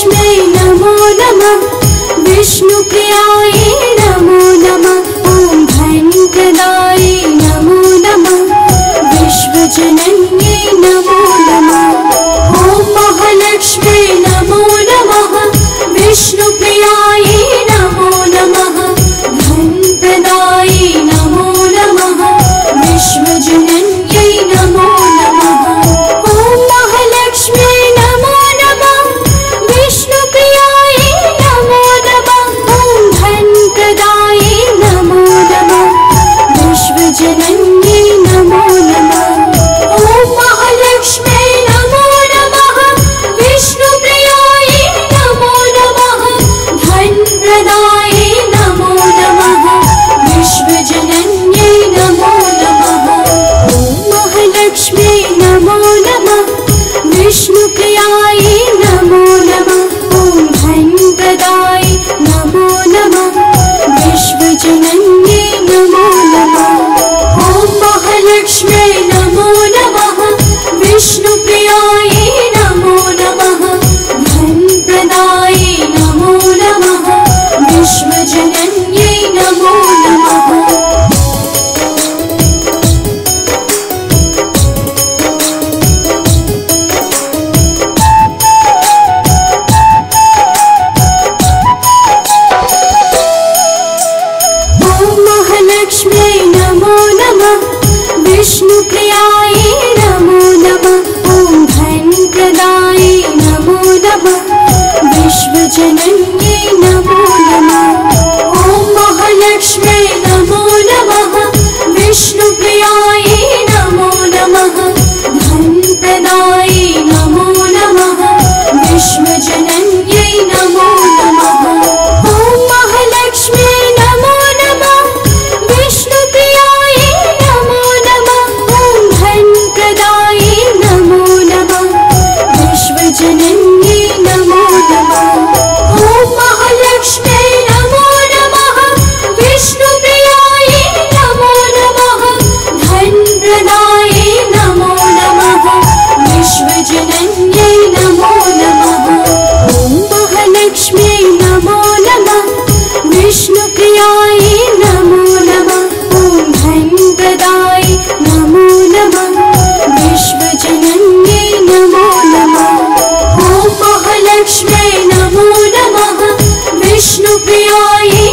महालक्ष्म्यै नमो नमः विष्णुप्रियायै नमो नमः ॐ धनप्रदायै नमो नमः विश्वजनन्यै नमो नमः ॐ महालक्ष्म्यै नमो नमः विष्णुप्रियायै नमो नमः धनप्रदायै नमो नमः विश्वजनन्यै नमो नमः ॐ महालक्ष्म्यै नमो नमः विष्णुप्रियायै नमो नमः ॐ धनप्रदायै नमो नमः विश्वजनन्यै नमो नमः ॐ महालक्ष्म्यै नमो नमः विष्णुप्रियायै नमो नमः धनप्रदायै नमो नमः विश्वजनन्यै नमो नमः ॐ महालक्ष्म्यै नमो नमः विष्णुप्रियायै नमो नमः ॐ धनप्रदायै नमो नमः विश्वजनन्यै नमो नमः ॐ महालक्ष्म्यै नमो नमः विष्णुप्रियायै नमो नमः धनप्रदायै नमो नमः विश्वजनन्यै नमो नमः महालक्ष्म्यै नमो नमः विष्णुप्रियायै नमो नमः ॐ धनप्रदायै नमो नमः विश्वजनन्यै नमो नमः ॐ महालक्ष्म्यै नमो नमः विष्णुप्रियायै नमो नमः धनप्रदायै नमो नमः विश्वजनन्यै नमो नमः ॐ महालक्ष्म्यै नमो नमः विष्णुप्रियायै नमो नमः ॐ धनप्रदायै नमो नमः विश्वजनन्यै नमो नमः ॐ महालक्ष्म्यै नमो नमः विष्णुप्रियायै नमो नमः धनप्रदायै नमो नमः विश्वजनन्यै नमो नमः ॐ महालक्ष्म्यै नमो नमः विष्णुप्रियायै नमो नमः ॐ धनप्रदायै नमो नमः विश्वजनन्यै नमो नमः ॐ महालक्ष्म्यै नमो नमः विष्णुप्रियायै